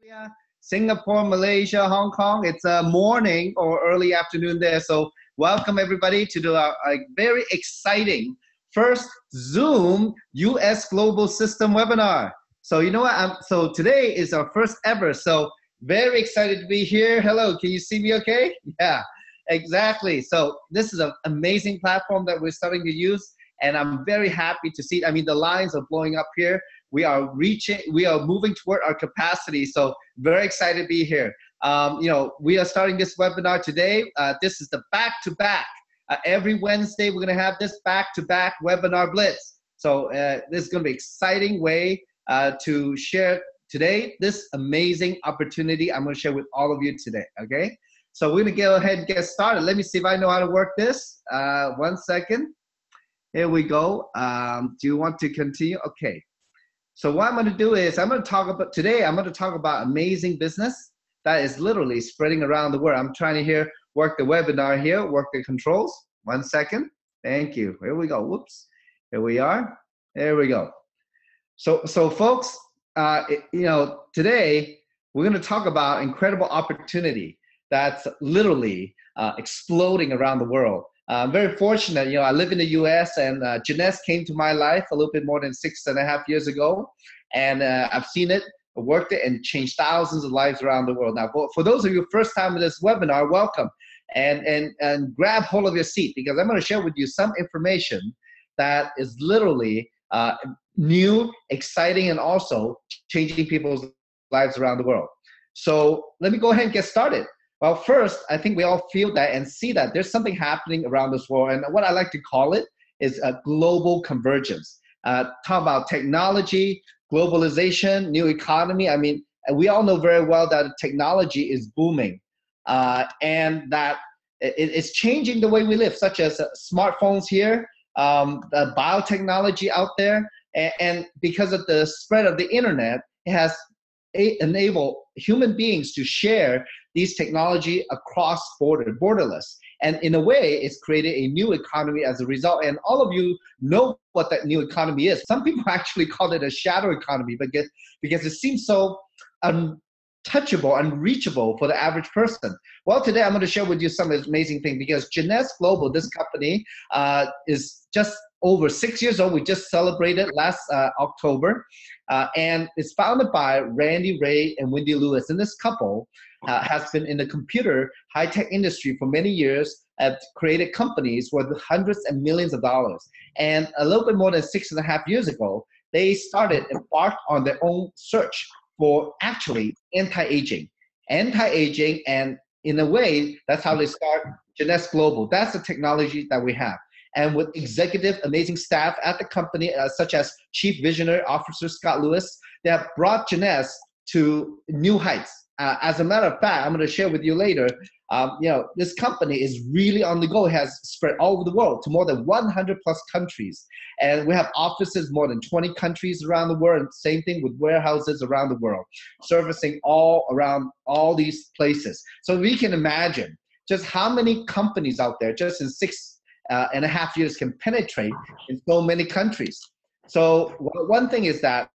Australia, Singapore, Malaysia, Hong Kong. It's a morning or early afternoon there. So welcome everybody to a very exciting first Zoom US Global System webinar. So you know what? So today is our first ever. So very excited to be here. Hello, can you see me okay? Yeah, exactly. So this is an amazing platform that we're starting to use. And I'm very happy to see, I mean, the lines are blowing up here. We are moving toward our capacity. So very excited to be here. We are starting this webinar today. This is the back-to-back. Every Wednesday, we're gonna have this back-to-back webinar blitz. So this is gonna be an exciting way to share today, this amazing opportunity I'm gonna share with all of you today, okay? So we're gonna go ahead and get started. Let me see if I know how to work this. 1 second. Here we go. Do you want to continue? Okay. So what I'm going to do is I'm going to talk about amazing business that is literally spreading around the world. I'm trying to work the webinar here, work the controls. 1 second. Thank you. Here we go. Whoops. Here we are. There we go. So folks, today we're going to talk about incredible opportunity that's literally exploding around the world. I'm very fortunate, I live in the US, and Jeunesse came to my life a little bit more than 6.5 years ago. And I've seen it, worked it, and changed thousands of lives around the world. Now, for those of you first time in this webinar, welcome. And grab hold of your seat, because I'm going to share with you some information that is literally new, exciting, and also changing people's lives around the world. So let me go ahead and get started. Well, first, I think we all feel that and see that there's something happening around this world. And what I like to call it is a global convergence. Talk about technology, globalization, new economy. I mean, we all know very well that technology is booming and that it's changing the way we live, such as smartphones here, the biotechnology out there. And because of the spread of the internet, it has enabled human beings to share these technology across borderless. And in a way, it's created a new economy as a result. And all of you know what that new economy is. Some people actually call it a shadow economy because it seems so untouchable, unreachable for the average person. Well, today I'm going to share with you some amazing things, because Jeunesse Global, this company, is just over 6 years old. We just celebrated last October. And it's founded by Randy Ray and Wendy Lewis. And this couple has been in the computer high-tech industry for many years, have created companies worth hundreds and millions of dollars. And a little bit more than 6.5 years ago, they embarked on their own search for actually anti-aging. And in a way, that's how they start Jeunesse Global. That's the technology that we have. And with executive, amazing staff at the company, such as Chief Visionary Officer Scott Lewis, they have brought Jeunesse to new heights. As a matter of fact, I'm going to share with you later, this company is really on the go. It has spread all over the world to more than 100 plus countries. And we have offices more than 20 countries around the world, and same thing with warehouses around the world, servicing all around all these places. So we can imagine just how many companies out there just in 6.5 years can penetrate in so many countries. So one thing is that,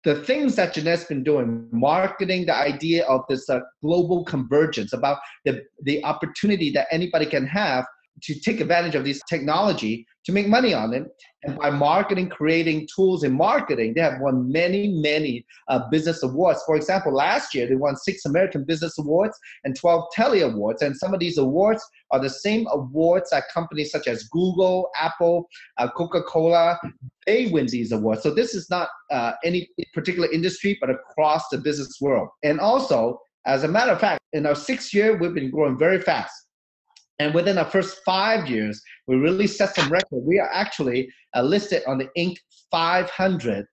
the things that Jeunesse has been doing, marketing the idea of this global convergence, about the opportunity that anybody can have to take advantage of this technology to make money on it. And by marketing, creating tools in marketing, they have won many business awards. For example, last year, they won 6 American Business Awards and 12 Telly Awards. And some of these awards are the same awards that companies such as Google, Apple, Coca-Cola, they win these awards. So this is not any particular industry, but across the business world. And also, as a matter of fact, in our 6th year, we've been growing very fast. And within our first 5 years, we really set some record. We are actually listed on the Inc. 500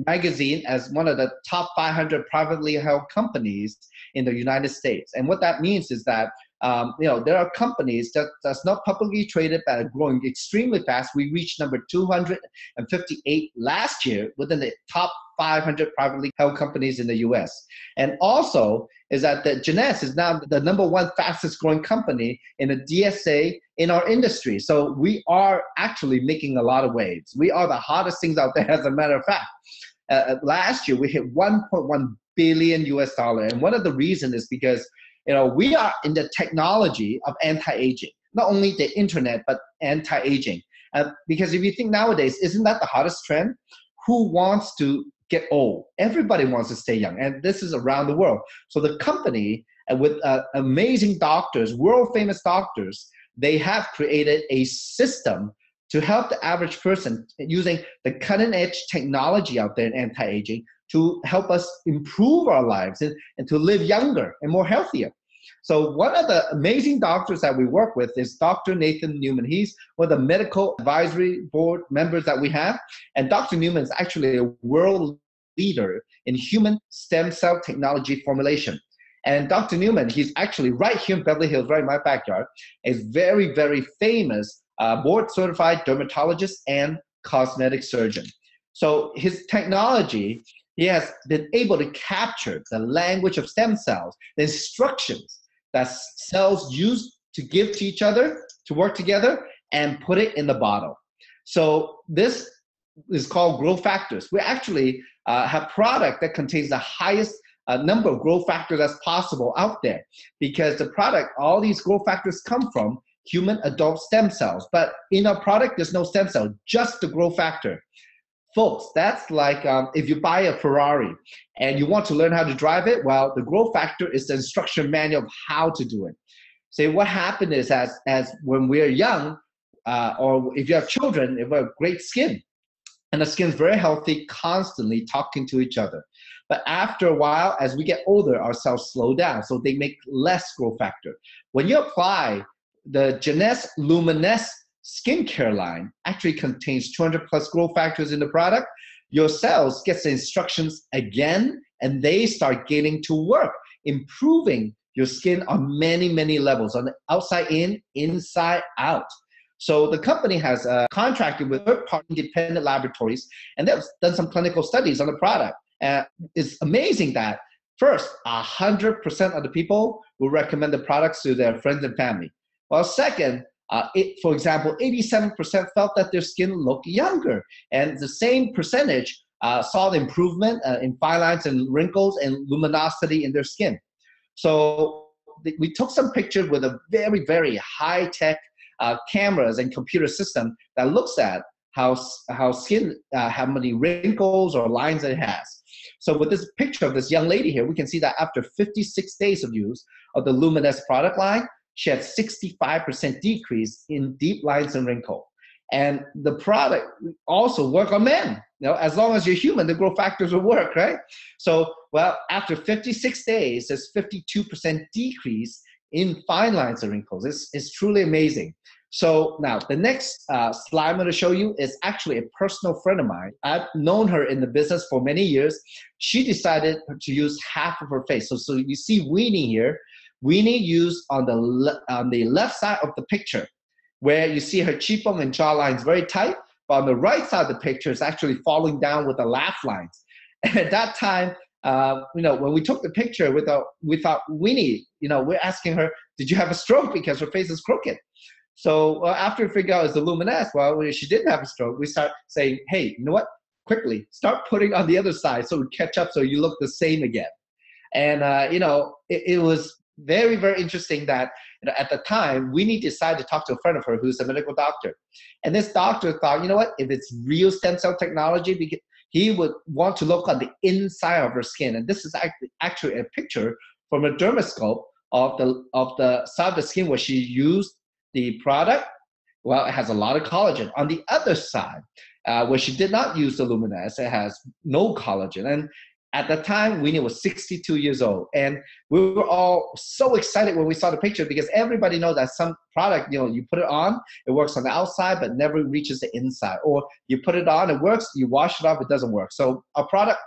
magazine as one of the top 500 privately held companies in the United States. And what that means is that there are companies that's not publicly traded that are growing extremely fast. We reached number 258 last year within the top 500 privately held companies in the US. And also is that the Jeunesse is now the #1 fastest growing company in the DSA in our industry. So we are actually making a lot of waves. We are the hottest things out there, as a matter of fact. Last year, we hit 1.1 billion US dollar. And one of the reasons is because, we are in the technology of anti-aging, not only the internet, but anti-aging. Because if you think nowadays, isn't that the hottest trend? Who wants to get old? Everybody wants to stay young, and this is around the world. So the company, with amazing doctors, world famous doctors, they have created a system to help the average person using the cutting edge technology out there in anti-aging to help us improve our lives and to live younger and more healthier. So one of the amazing doctors that we work with is Dr. Nathan Newman. He's one of the medical advisory board members that we have. And Dr. Newman is actually a world leader in human stem cell technology formulation. And Dr. Newman, he's actually right here in Beverly Hills, right in my backyard, a very, very famous board certified dermatologist and cosmetic surgeon. So his technology, he has been able to capture the language of stem cells, the instructions that cells use to give to each other, to work together, and put it in the bottle. So this is called growth factors. We actually have product that contains the highest number of growth factors as possible out there, because the product, all these growth factors come from human adult stem cells. But in our product, there's no stem cell, just the growth factor. Folks, that's like if you buy a Ferrari and you want to learn how to drive it, well, the growth factor is the instruction manual of how to do it. So what happened is as when we're young, or if you have children, if we have great skin, and the skin's very healthy, constantly talking to each other. But after a while, as we get older, our cells slow down, so they make less growth factor. When you apply the Jeunesse Luminesse skincare line, actually contains 200 plus growth factors in the product, your cells get the instructions again, and they start getting to work, improving your skin on many, many levels, on the outside in, inside out. So the company has contracted with third-party independent laboratories, and they've done some clinical studies on the product. It's amazing that first, 100% of the people will recommend the products to their friends and family. Well, second, for example, 87% felt that their skin looked younger, and the same percentage saw the improvement in fine lines and wrinkles and luminosity in their skin. So we took some pictures with a very, very high-tech cameras and computer system that looks at how skin, how many wrinkles or lines it has. So with this picture of this young lady here, we can see that after 56 days of use of the Luminesse product line, she had 65% decrease in deep lines and wrinkle. And the product also work on men. As long as you're human, the growth factors will work, right? So, well, after 56 days, there's 52% decrease in fine lines and wrinkles. It's truly amazing. So now the next slide I'm going to show you is actually a personal friend of mine. I've known her in the business for many years. She decided to use half of her face. So you see Weenie here. Weenie used on the left side of the picture, where you see her cheekbone and jawline is very tight, but on the right side of the picture is actually falling down with the laugh lines. And at that time, when we took the picture with Weenie, we're asking her, did you have a stroke? Because her face is crooked. So after we figured out it's the Luminesse, well, she didn't have a stroke. We start saying, hey, you know what? Quickly, start putting on the other side so we catch up so you look the same again. And, it was very, very interesting that at the time, Winnie decided to talk to a friend of her who's a medical doctor. And this doctor thought, you know what? If it's real stem cell technology, he would want to look on the inside of her skin. And this is actually a picture from a dermoscope of the side of the skin where she used the product. Well, it has a lot of collagen. On the other side, where she did not use the Luminesse, it has no collagen. And at the time, Winnie was 62 years old. And we were all so excited when we saw the picture, because everybody knows that some product, you put it on, it works on the outside, but never reaches the inside. Or you put it on, it works, you wash it off, it doesn't work. So our product,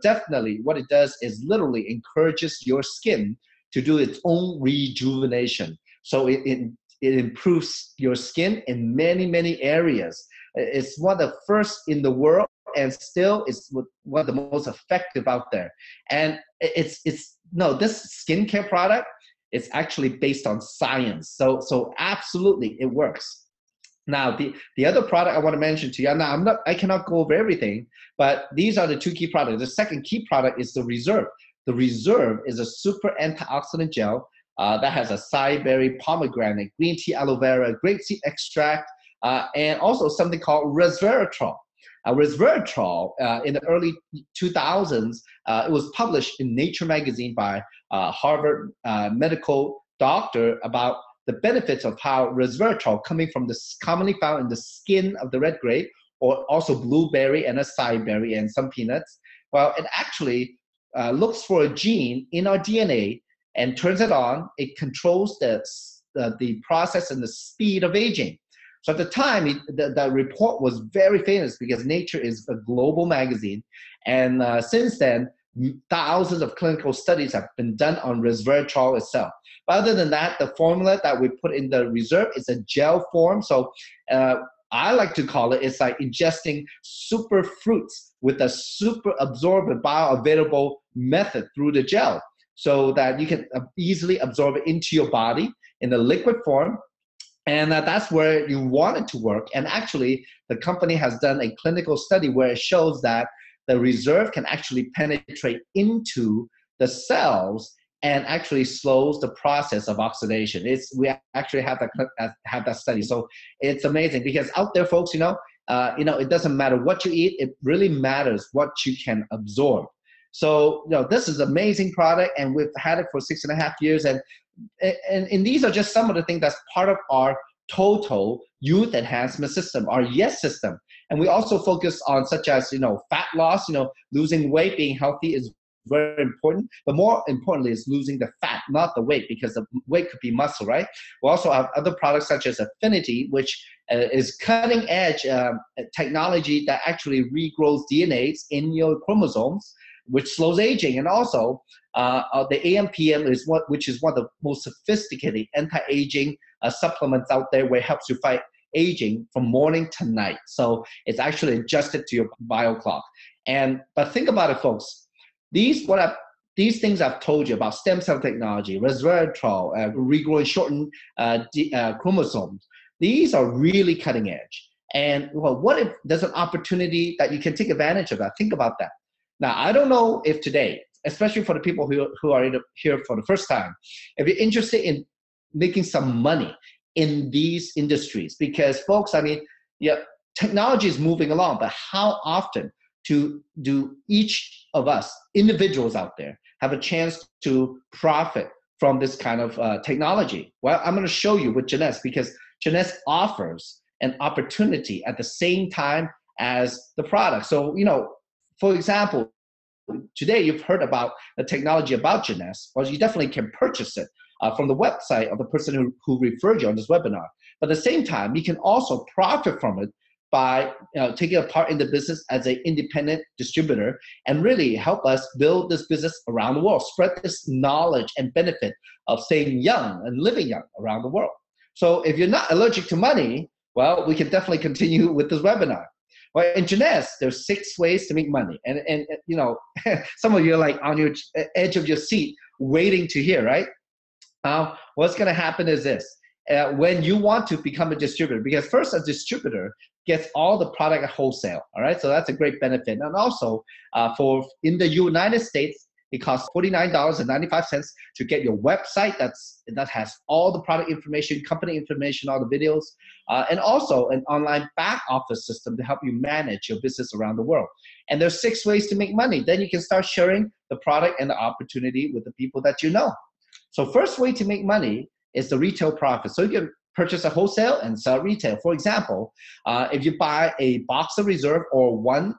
definitely what it does is literally encourages your skin to do its own rejuvenation. So it improves your skin in many, many areas. It's one of the first in the world, and still is one of the most effective out there. And this skincare product is actually based on science. So absolutely, it works. Now, the other product I want to mention to you, now I cannot go over everything, but these are the two key products. The second key product is the Reserve. The Reserve is a super antioxidant gel that has acai berry, pomegranate, green tea, aloe vera, grapeseed extract, and also something called resveratrol. Resveratrol, in the early 2000s, it was published in Nature magazine by Harvard medical doctor about the benefits of how resveratrol, coming from commonly found in the skin of the red grape, or also blueberry and acai berry and some peanuts, well, it actually looks for a gene in our DNA and turns it on. It controls the process and the speed of aging. So at the time, the report was very famous because Nature is a global magazine. And since then, thousands of clinical studies have been done on resveratrol itself. But other than that, the formula that we put in the Reserve is a gel form. So I like to call it, it's like ingesting super fruits with a super absorbent bioavailable method through the gel, so that you can easily absorb it into your body in a liquid form. And that's where you want it to work. And actually, the company has done a clinical study where it shows that the Reserve can actually penetrate into the cells and actually slows the process of oxidation. We actually have that study. So it's amazing because out there, folks, it doesn't matter what you eat. It really matters what you can absorb. So, this is an amazing product, and we've had it for 6.5 years. And these are just some of the things that's part of our total youth enhancement system, our YES system. And we also focus on such as, fat loss, losing weight, being healthy is very important. But more importantly is losing the fat, not the weight, because the weight could be muscle, right? We also have other products such as Affinity, which is cutting edge technology that actually regrows DNAs in your chromosomes, which slows aging. And also the AMPM which is one of the most sophisticated anti-aging supplements out there, where it helps you fight aging from morning to night. So it's actually adjusted to your bio clock. But think about it, folks. These things I've told you about stem cell technology, resveratrol, regrowing shortened chromosomes, these are really cutting edge. And what if there's an opportunity that you can take advantage of that? Think about that. Now, I don't know if today, especially for the people who are here for the first time, if you're interested in making some money in these industries, because folks, technology is moving along, but how often do each of us, individuals out there, have a chance to profit from this kind of technology? Well, I'm going to show you with Jeunesse, because Jeunesse offers an opportunity at the same time as the product. So, for example, today you've heard about the technology about Jeunesse. Well, you definitely can purchase it from the website of the person who referred you on this webinar. But at the same time, you can also profit from it by taking a part in the business as an independent distributor, and really help us build this business around the world, spread this knowledge and benefit of staying young and living young around the world. So if you're not allergic to money, well, we can definitely continue with this webinar. Well, in Jeunesse, there's 6 ways to make money. And some of you are like on your edge of your seat waiting to hear, right? What's going to happen is this. When you want to become a distributor, because first a distributor gets all the product at wholesale, all right? So that's a great benefit. And also in the United States, it costs $49.95 to get your website that has all the product information, company information, all the videos, and also an online back office system to help you manage your business around the world. And there's 6 ways to make money. Then you can start sharing the product and the opportunity with the people that you know. So first way to make money is the retail profit. So you can purchase a wholesale and sell retail. For example, if you buy a box of Reserve or one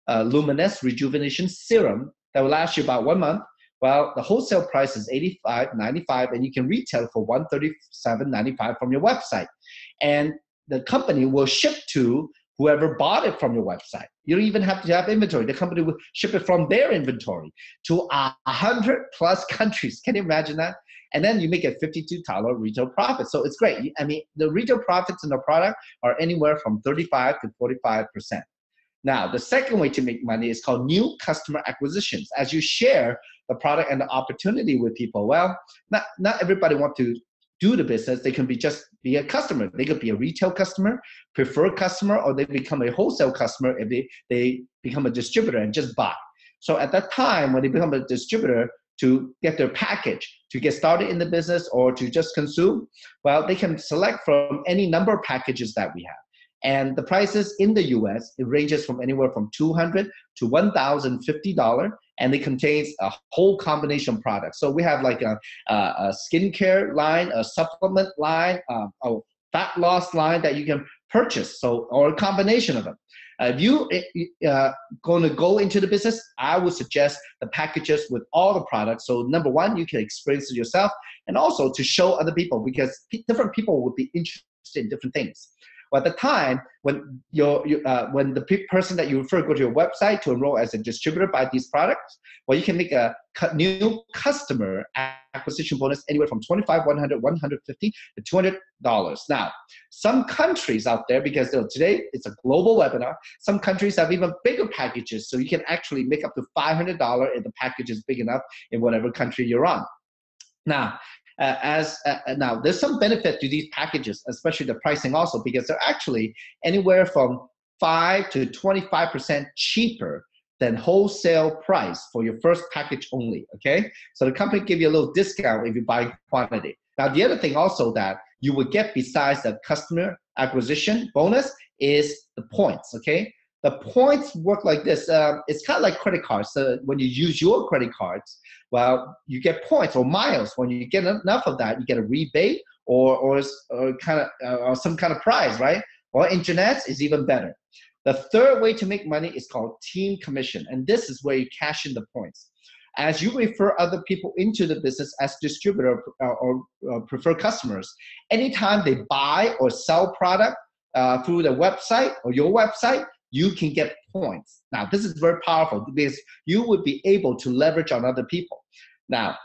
Luminous Rejuvenation Serum that will last you about 1 month, well, the wholesale price is $85.95, and you can retail for $137.95 from your website. And the company will ship to whoever bought it from your website. You don't even have to have inventory. The company will ship it from their inventory to 100+ countries. Can you imagine that? And then you make a $52 retail profit. So it's great. The retail profits in the product are anywhere from 35 to 45%. Now, the second way to make money is called new customer acquisitions. As you share the product and the opportunity with people, well, not everybody wants to do the business. They can be a customer. They could be a retail customer, preferred customer, or they become a wholesale customer if they become a distributor and just buy. So at that time, when they become a distributor to get their package, to get started in the business or to just consume, well, they can select from any number of packages that we have. And the prices in the US, it ranges from anywhere from $200 to $1,050, and it contains a whole combination product. So we have like a skincare line, a supplement line, a fat loss line that you can purchase, so, or a combination of them. If you going to go into the business, I would suggest the packages with all the products. So number one, you can experience it yourself, and also to show other people, because different people would be interested in different things. Well, at the time when when the person that you refer go to your website to enroll as a distributor, buy these products, well, you can make a new customer acquisition bonus anywhere from $25, $100, $150 to $200. Now, some countries out there, because today it's a global webinar, some countries have even bigger packages, so you can actually make up to $500 if the package is big enough in whatever country you're on. Now, now there's some benefit to these packages, especially the pricing also, because they're actually anywhere from 5 to 25% cheaper than wholesale price for your first package only, okay? So the company give you a little discount if you buy quantity. Now, the other thing also that you would get besides the customer acquisition bonus is the points, okay? The points work like this. It's kind of like credit cards. So when you use your credit cards, well, you get points or miles. When you get enough of that, you get a rebate or some kind of prize, right? Or in Jeunesse, it's even better. The third way to make money is called team commission, and this is where you cash in the points. As you refer other people into the business as distributor or preferred customers, anytime they buy or sell product through the website or your website, you can get points. Now, this is very powerful because you would be able to leverage on other people. Now,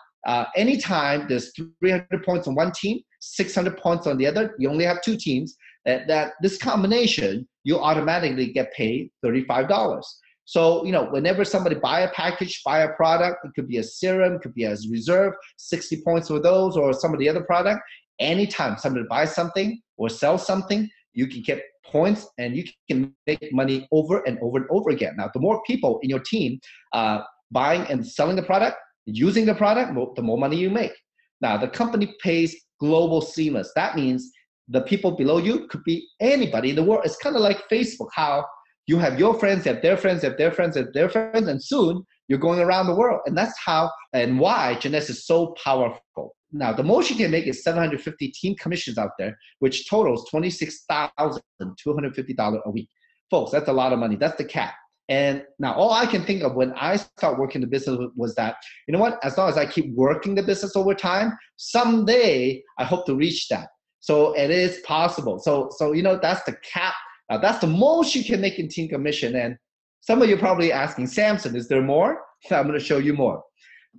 anytime there's 300 points on one team, 600 points on the other, you only have two teams, that this combination, you automatically get paid $35. So, whenever somebody buy a package, buy a product, it could be a serum, it could be as reserve, 60 points for those, or some of the other product. Anytime somebody buys something or sells something, you can get points and you can make money over and over and over again. Now, the more people in your team buying and selling the product, using the product, the more money you make. Now, the company pays global seamless. That means the people below you could be anybody in the world. It's kind of like Facebook, how you have your friends, you have their friends, you have their friends, you have their friends, and soon you're going around the world. And that's how and why Jeunesse is so powerful. Now, the most you can make is 750 team commissions out there, which totals $26,250 a week. Folks, that's a lot of money. That's the cap. And now all I can think of when I start working the business was that, you know what, as long as I keep working the business over time, someday I hope to reach that. So it is possible. So that's the cap. Now, that's the most you can make in team commission. And some of you are probably asking, Samson, is there more? So I'm going to show you more.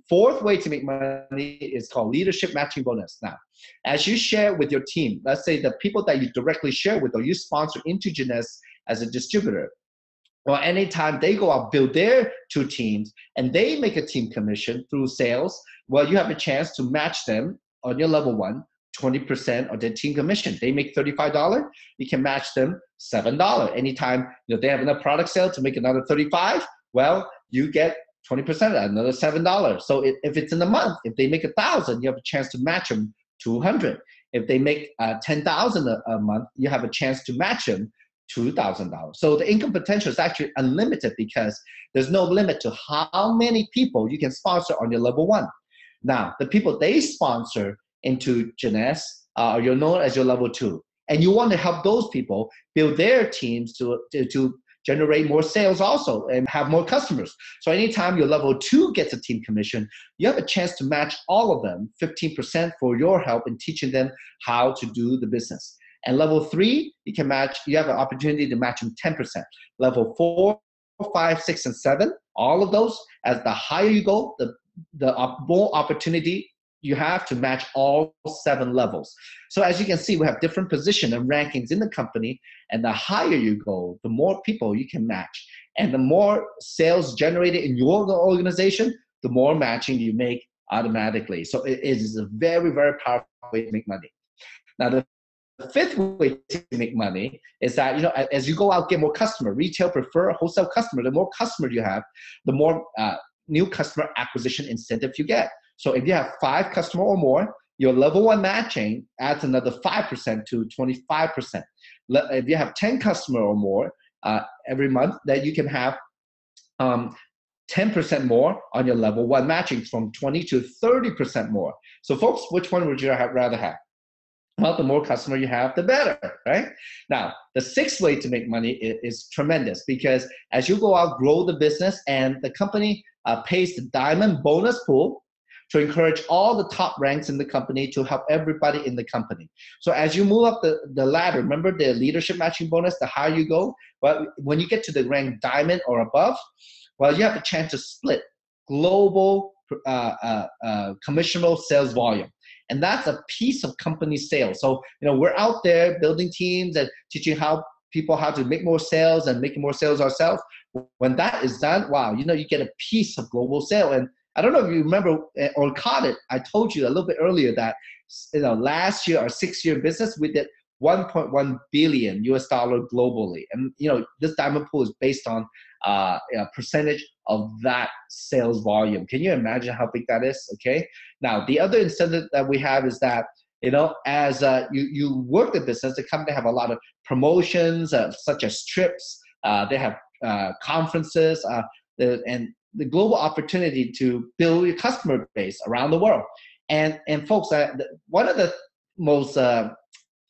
Fourth way to make money is called leadership matching bonus. Now, as you share with your team, let's say the people that you directly share with or you sponsor into Jeunesse as a distributor, or anytime they go out, build their two teams, and they make a team commission through sales, well, you have a chance to match them on your level one, 20% of their team commission. They make $35, you can match them $7. Anytime they have enough product sale to make another $35, well, you get 20% of that, another $7. So if it's in a month, if they make $1,000, you have a chance to match them $200. If they make $10,000 a month, you have a chance to match them $2,000. So the income potential is actually unlimited because there's no limit to how many people you can sponsor on your level one. Now, the people they sponsor into Jeunesse, you're known as your level two. And you want to help those people build their teams to generate more sales also and have more customers. So anytime your level two gets a team commission, you have a chance to match all of them 15% for your help in teaching them how to do the business. And level three, you have an opportunity to match them 10%. Level 4, 5, 6, and 7, all of those, as the higher you go, the more opportunity you have to match all 7 levels. So as you can see, we have different position and rankings in the company, and the higher you go, the more people you can match. And the more sales generated in your organization, the more matching you make automatically. So it is a very, very powerful way to make money. Now, the fifth way to make money is that, as you go out, get more customer, retail prefer wholesale customer. The more customer you have, the more new customer acquisition incentive you get. So if you have 5 customer or more, your level 1 matching adds another 5% to 25%. If you have 10 customer or more every month, then you can have 10% more on your level 1 matching, from 20 to 30% more. So folks, which one would you rather have? Well, the more customer you have, the better, right? Now, the sixth way to make money is tremendous, because as you go out, grow the business, and the company pays the diamond bonus pool to encourage all the top ranks in the company to help everybody in the company. So as you move up the ladder, remember the leadership matching bonus, the higher you go, well, when you get to the rank diamond or above, well, you have a chance to split global commissionable sales volume. And that's a piece of company sales. So, we're out there building teams and teaching people how to make more sales and making more sales ourselves. When that is done, wow, you get a piece of global sale. And I don't know if you remember or caught it. I told you a little bit earlier that, last year, our 6-year business, we did $1.1 billion globally. And, this diamond pool is based on a percentage of that sales volume. Can you imagine how big that is? Okay. Now, the other incentive that we have is that, as you work the business, the company have a lot of promotions, such as trips. They have conferences, and the global opportunity to build your customer base around the world. And folks, one of the most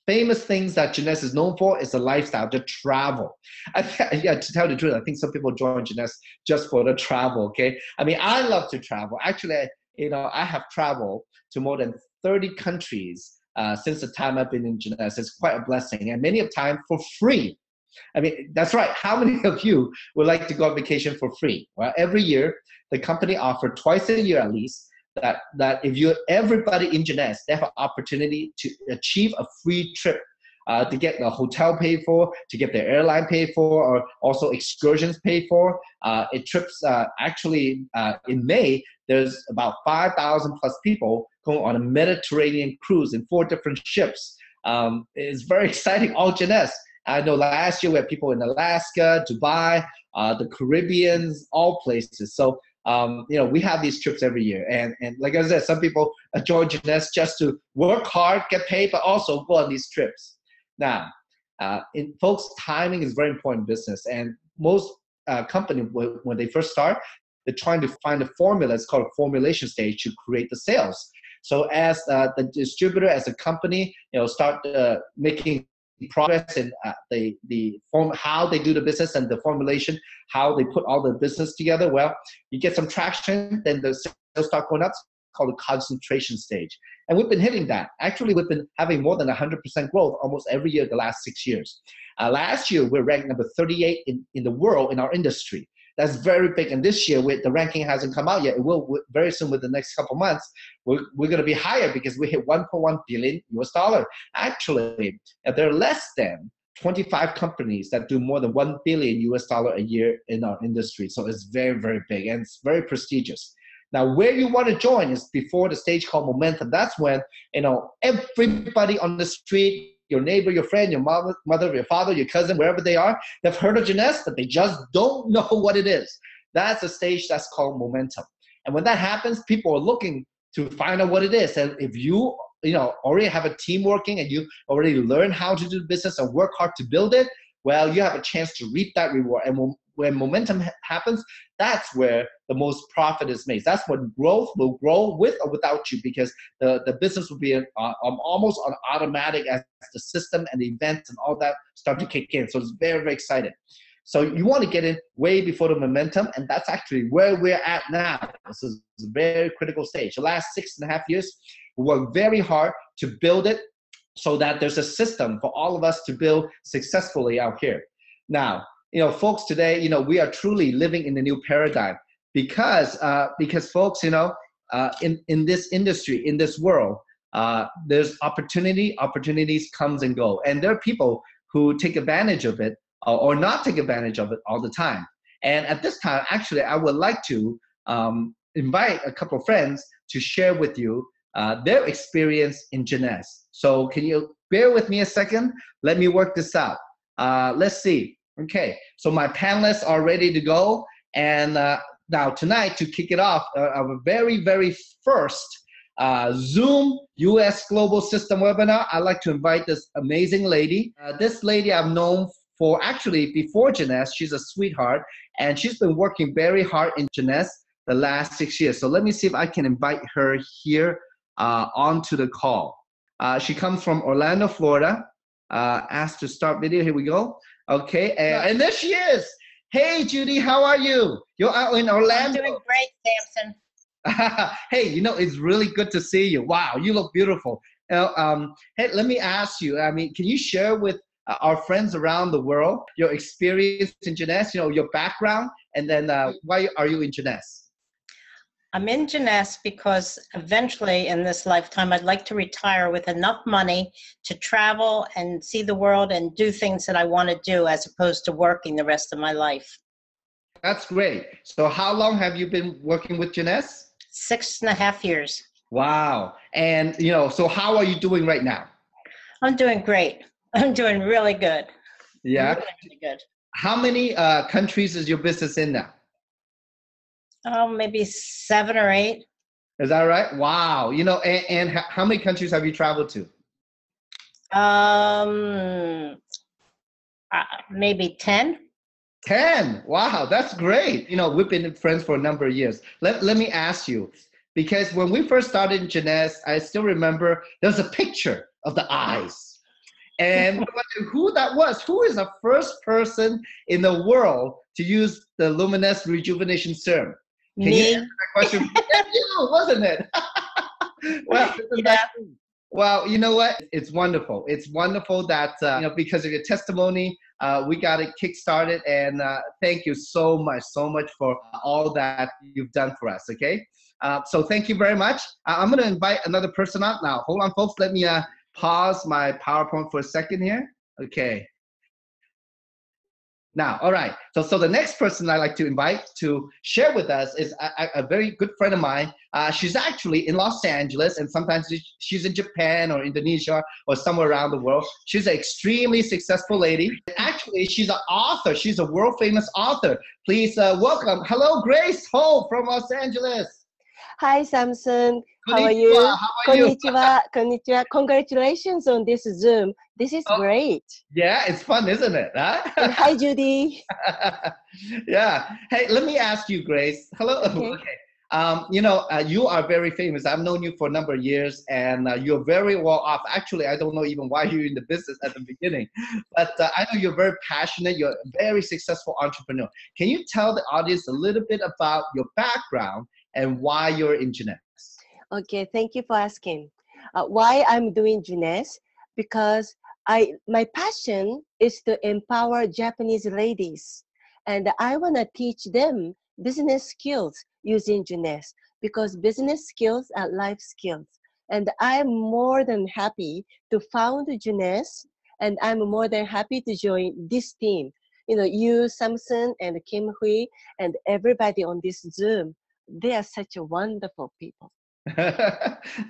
famous things that Jeunesse is known for is the lifestyle, the travel. To tell the truth, I think some people join Jeunesse just for the travel, okay? I mean, I love to travel. Actually, I have traveled to more than 30 countries since the time I've been in Jeunesse. It's quite a blessing, and many of time for free. I mean, that's right. How many of you would like to go on vacation for free? Well, every year, the company offers twice a year at least, that if everybody in Jeunesse, they have an opportunity to achieve a free trip, to get the hotel paid for, to get their airline paid for, or also excursions paid for. Trips, actually, in May, there's about 5,000 plus people going on a Mediterranean cruise in 4 different ships. It's very exciting, all Jeunesse. I know last year we had people in Alaska, Dubai, the Caribbean, all places. So, we have these trips every year. And like I said, some people join Jeunesse just to work hard, get paid, but also go on these trips. Now, folks, timing is very important in business. And most companies, when they first start, they're trying to find a formula. It's called a formulation stage to create the sales. So as the distributor, as a company, start making progress in how they do the business and the formulation, how they put all the business together, well, you get some traction, then the sales start going up. It's called the concentration stage. And we've been hitting that. Actually, we've been having more than 100% growth almost every year the last 6 years. Last year, we're ranked number 38 in the world in our industry. That's very big. And this year, the ranking hasn't come out yet. It will very soon, with the next couple months. We're going to be higher because we hit $1.1 billion. Actually, there are less than 25 companies that do more than $1 billion a year in our industry. So it's very, very big, and it's very prestigious. Now, where you want to join is before the stage called momentum. That's when, everybody on the street, your neighbor, your friend, your mother, your father, your cousin, wherever they are, they've heard of Jeunesse, but they just don't know what it is. That's a stage that's called momentum. And when that happens, people are looking to find out what it is. And if you, already have a team working and you already learn how to do business and work hard to build it, well, you have a chance to reap that reward. And when momentum happens, that's where the most profit is made. That's when growth will grow with or without you, because the business will be almost on automatic as the system and the events and all that start to kick in. So it's very, very exciting. So you want to get in way before the momentum, and that's actually where we're at now. This is a very critical stage. The last 6.5 years, we worked very hard to build it so that there's a system for all of us to build successfully out here. Now, folks, today, we are truly living in a new paradigm because folks, in this industry, in this world, there's opportunities comes and go. And there are people who take advantage of it or not take advantage of it all the time. And at this time, actually, I would like to invite a couple of friends to share with you their experience in Jeunesse. So can you bear with me a second? Let me work this out. Let's see. Okay, so my panelists are ready to go. And now tonight, to kick it off, our very, very first Zoom US Global System webinar, I'd like to invite this amazing lady. This lady I've known for actually before Jeunesse. She's a sweetheart, and she's been working very hard in Jeunesse the last 6 years. So let me see if I can invite her here onto the call. She comes from Orlando, Florida. Asked to start video. Here we go. Okay, and there she is. Hey, Judy, how are you? You're out in Orlando. I'm doing great, Samson. Hey, you know, it's really good to see you. Wow, you look beautiful. Hey, let me ask you, I mean, can you share with our friends around the world your experience in Jeunesse, you know, your background, and then why are you in Jeunesse? I'm in Jeunesse because eventually in this lifetime, I'd like to retire with enough money to travel and see the world and do things that I want to do as opposed to working the rest of my life. That's great. So how long have you been working with Jeunesse? 6.5 years. Wow. And, you know, so how are you doing right now? I'm doing great. I'm doing really good. Yeah. Really, really good. How many countries is your business in now? Oh, maybe 7 or 8. Is that right? Wow. You know, and how many countries have you traveled to? Maybe 10. 10. Wow, that's great. You know, we've been friends for a number of years. Let me ask you, because when we first started in Jeunesse, I still remember there was a picture of the eyes. And no matter who that was, who is the first person in the world to use the luminous rejuvenation serum? Can Me. you answer that question? Yeah, you, wasn't it? Well, Yeah. well, you know what? It's wonderful. It's wonderful that, you know, because of your testimony, we got it kickstarted. And thank you so much for all that you've done for us, okay? So thank you very much. I'm going to invite another person out now. Hold on, folks. Let me pause my PowerPoint for a second here. Okay. Now, all right. So the next person I'd like to invite to share with us is a very good friend of mine. She's actually in Los Angeles, and sometimes she's in Japan or Indonesia or somewhere around the world. She's an extremely successful lady. Actually, she's an author. She's a world famous author. Please welcome. Hello, Grace Ho from Los Angeles. Hi, Samson. How are Konnichiwa. you? How are you? Konnichiwa. Konnichiwa. Congratulations on this Zoom. This is great. Yeah, it's fun, isn't it? Huh? And hi, Judy. Yeah. Hey, let me ask you, Grace. Hello. Okay. You know, you are very famous. I've known you for a number of years, and you're very well off. Actually, I don't know even why you're in the business at the beginning, but I know you're very passionate. You're a very successful entrepreneur. Can you tell the audience a little bit about your background and why you're in Jeunesse? Okay, thank you for asking. Why I'm doing Jeunesse? Because my passion is to empower Japanese ladies, and I want to teach them business skills using Jeunesse, because business skills are life skills. And I'm more than happy to found Jeunesse, and I'm more than happy to join this team. You know, you, Samson, and Kim Hui, and everybody on this Zoom. They are such a wonderful people.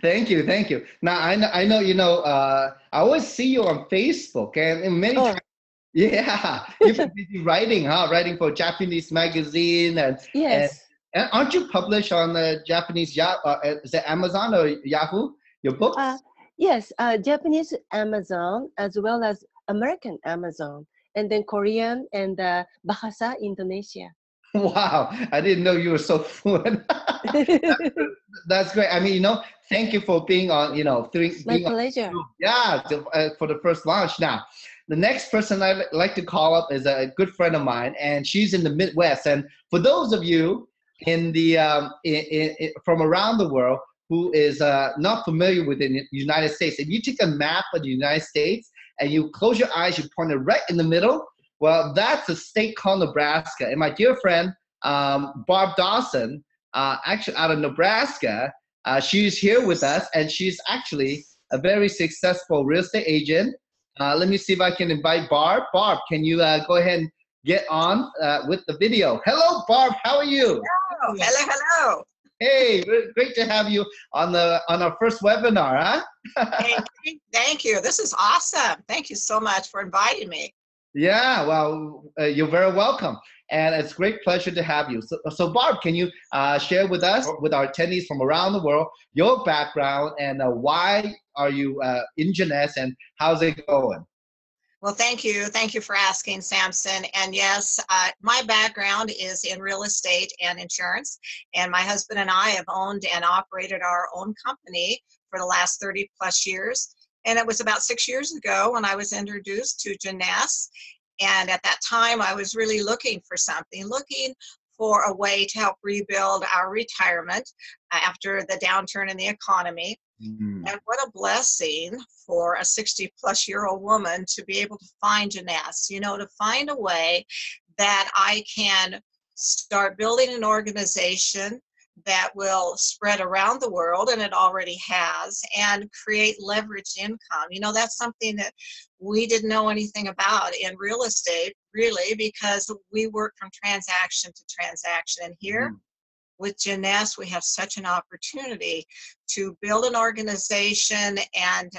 Thank you, thank you. Now I know you know. I always see you on Facebook, and many times, yeah, you've been busy writing, huh? Writing for Japanese magazine, and yes. And aren't you published on the Japanese is it Amazon or Yahoo? Your books? Yes, Japanese Amazon as well as American Amazon, and then Korean and Bahasa Indonesia. Wow, I didn't know you were so fluent. That's great. I mean, you know, thank you for being on, you know, My pleasure. Yeah, for the first launch. Now, the next person I'd like to call up is a good friend of mine, and she's in the Midwest. And for those of you in the from around the world who is not familiar with the United States, if you take a map of the United States and you close your eyes, you point it right in the middle. Well, that's a state called Nebraska. And my dear friend, Barb Dawson, actually out of Nebraska, she's here with us, and she's actually a very successful real estate agent. Let me see if I can invite Barb. Barb, can you go ahead and get on with the video? Hello, Barb. How are you? Hello. Hello. Hey, great to have you on our first webinar, huh? Hey, thank you. This is awesome. Thank you so much for inviting me. Yeah, well, you're very welcome, and it's a great pleasure to have you. So Barb, can you share with us, with our attendees from around the world, your background and why are you in Jeunesse and how's it going? Well, thank you. Thank you for asking, Samson. And yes, my background is in real estate and insurance. And my husband and I have owned and operated our own company for the last 30 plus years. And it was about 6 years ago when I was introduced to Jeunesse. And at that time, I was really looking for something, looking for a way to help rebuild our retirement after the downturn in the economy. Mm. And what a blessing for a 60-plus-year-old woman to be able to find Jeunesse, you know, to find a way that I can start building an organization that will spread around the world, and it already has, and create leveraged income. You know, that's something that we didn't know anything about in real estate, really, because we work from transaction to transaction. And here, with Jeunesse, we have such an opportunity to build an organization and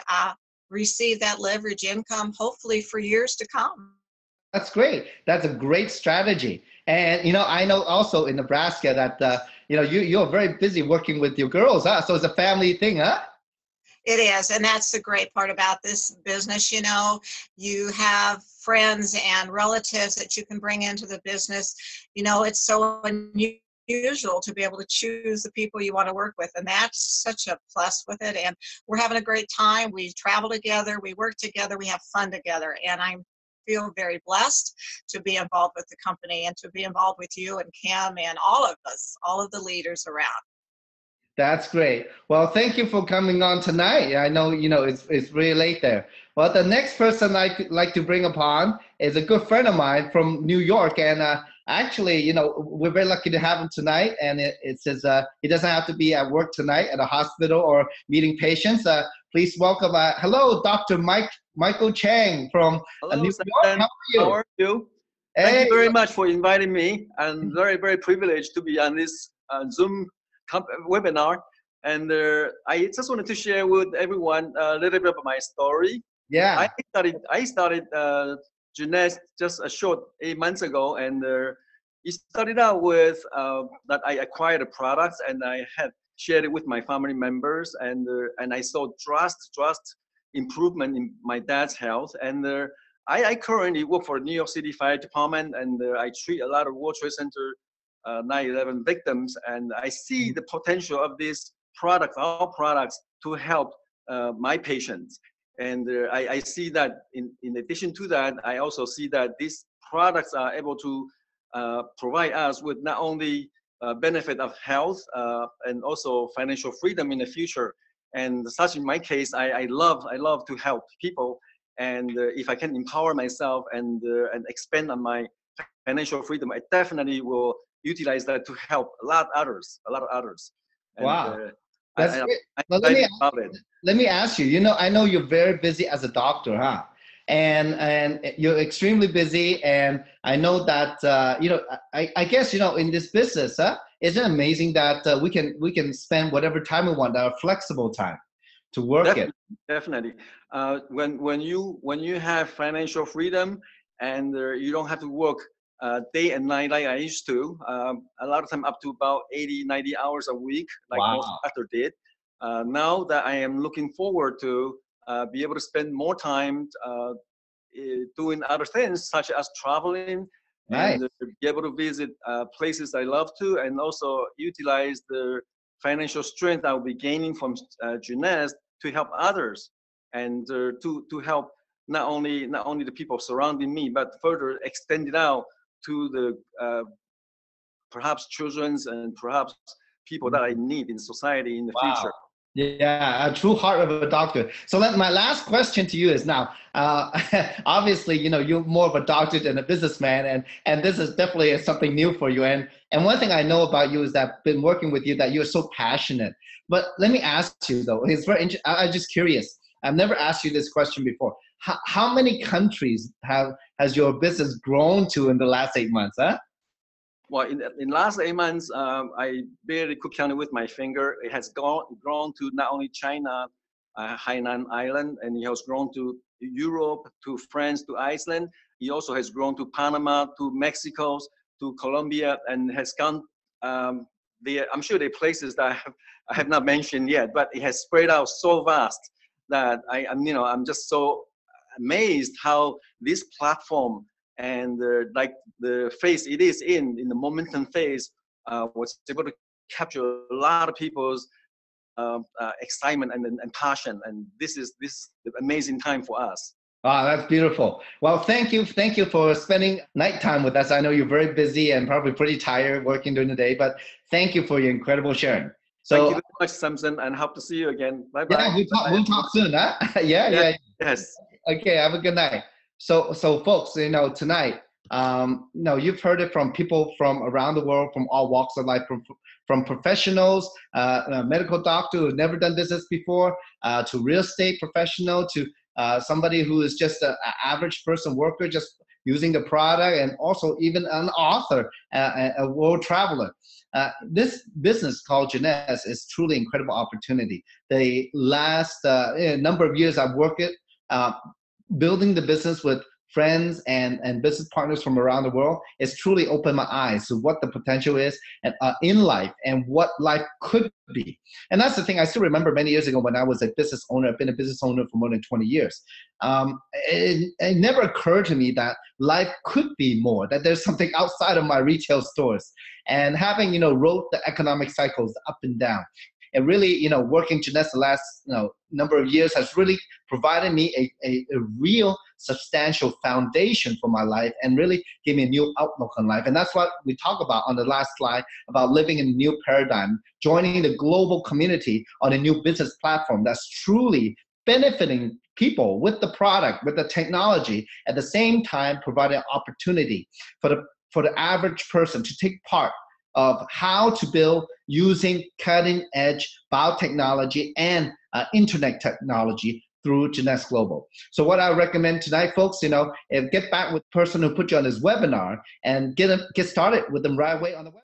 receive that leverage income, hopefully for years to come. That's great. That's a great strategy. And, you know, I know also in Nebraska that, you know, you're very busy working with your girls, huh? So it's a family thing, huh? It is, and that's the great part about this business. You know, you have friends and relatives that you can bring into the business. You know, it's so unusual to be able to choose the people you want to work with, and that's such a plus with it. And we're having a great time. We travel together, we work together, we have fun together, and I feel very blessed to be involved with the company and to be involved with you and Kim and all of us, all of the leaders around. That's great. Well, thank you for coming on tonight. I know, you know, it's really late there. Well, the next person I'd like to bring upon is a good friend of mine from New York. And actually, you know, we're very lucky to have him tonight. And it says he doesn't have to be at work tonight at a hospital or meeting patients. Please welcome, hello, Dr. Michael Chang from Hello, New Sam. York. How are you? How are you? Hey. Thank you very much for inviting me. I'm very, very privileged to be on this Zoom webinar. And I just wanted to share with everyone a little bit of my story. Yeah. I started Jeunesse just a short 8 months ago, and it started out with that I acquired the products and I had shared it with my family members, and I saw drastic improvement in my dad's health. And I currently work for New York City Fire Department, and I treat a lot of World Trade Center 9/11 victims, and I see the potential of these products, our products, to help my patients. And I see that in addition to that, I also see that these products are able to provide us with not only benefit of health and also financial freedom in the future. And such in my case, I love to help people. And if I can empower myself and expand on my financial freedom, I definitely will utilize that to help a lot of others. And, Wow. That's great. I'm let me ask you, you know, I know you're very busy as a doctor, huh? And you're extremely busy. And I know that, you know, I guess, you know, in this business, isn't it amazing that we can spend whatever time we want, our flexible time to work it. Definitely. When you have financial freedom and you don't have to work day and night like I used to, a lot of time up to about 80, 90 hours a week, like most doctors did. Now that I am looking forward to be able to spend more time doing other things, such as traveling, and be able to visit places I love to, and also utilize the financial strength I'll be gaining from Jeunesse to help others, and to help not only the people surrounding me, but further extend it out to the perhaps children's and perhaps people that I need in society in the future. Yeah, a true heart of a doctor. So my last question to you is now, obviously, you know, you're more of a doctor than a businessman, and this is definitely something new for you. And one thing I know about you is that I've been working with you, that you're so passionate. But let me ask you though, it's very interesting. I'm just curious. I've never asked you this question before. How many countries has your business grown to in the last 8 months, huh? Well, in last 8 months, I barely could count it with my finger. It has grown to not only China, Hainan Island, and it has grown to Europe, to France, to Iceland. He also has grown to Panama, to Mexico, to Colombia, and has gone. I'm sure there are places that I have not mentioned yet, but it has spread out so vast that I'm just so amazed how this platform and like the phase it is in the momentum phase was able to capture a lot of people's excitement and passion, and this is the amazing time for us. Wow, that's beautiful. Well, thank you for spending nighttime with us. I know you're very busy and probably pretty tired working during the day, but thank you for your incredible sharing. So, thank you very much, Samson, and hope to see you again. Bye bye. Yeah, we'll talk soon, huh? Yeah. Yes. Okay, have a good night. So folks, tonight, you've heard it from people from around the world, from all walks of life, from professionals, a medical doctor who's never done business before, to real estate professional, to somebody who is just an average person worker, just using the product, and also even an author, a world traveler. This business called Jeunesse is truly incredible opportunity. The last number of years I've worked it, building the business with friends and business partners from around the world, it's truly opened my eyes to what the potential is and in life and what life could be. And that's the thing. I still remember many years ago when I was a business owner. I've been a business owner for more than 20 years. It never occurred to me that life could be more, that there's something outside of my retail stores. And having, rode the economic cycles up and down, and really, working Jeunesse the last, number of years has really provided me a real substantial foundation for my life and really gave me a new outlook on life. And that's what we talk about on the last slide, about living in a new paradigm, joining the global community on a new business platform that's truly benefiting people with the product, with the technology, at the same time providing opportunity for the average person to take part of how to build using cutting-edge biotechnology and internet technology through Jeunesse Global. So what I recommend tonight, folks, is get back with the person who put you on this webinar and get started with them right away on the web.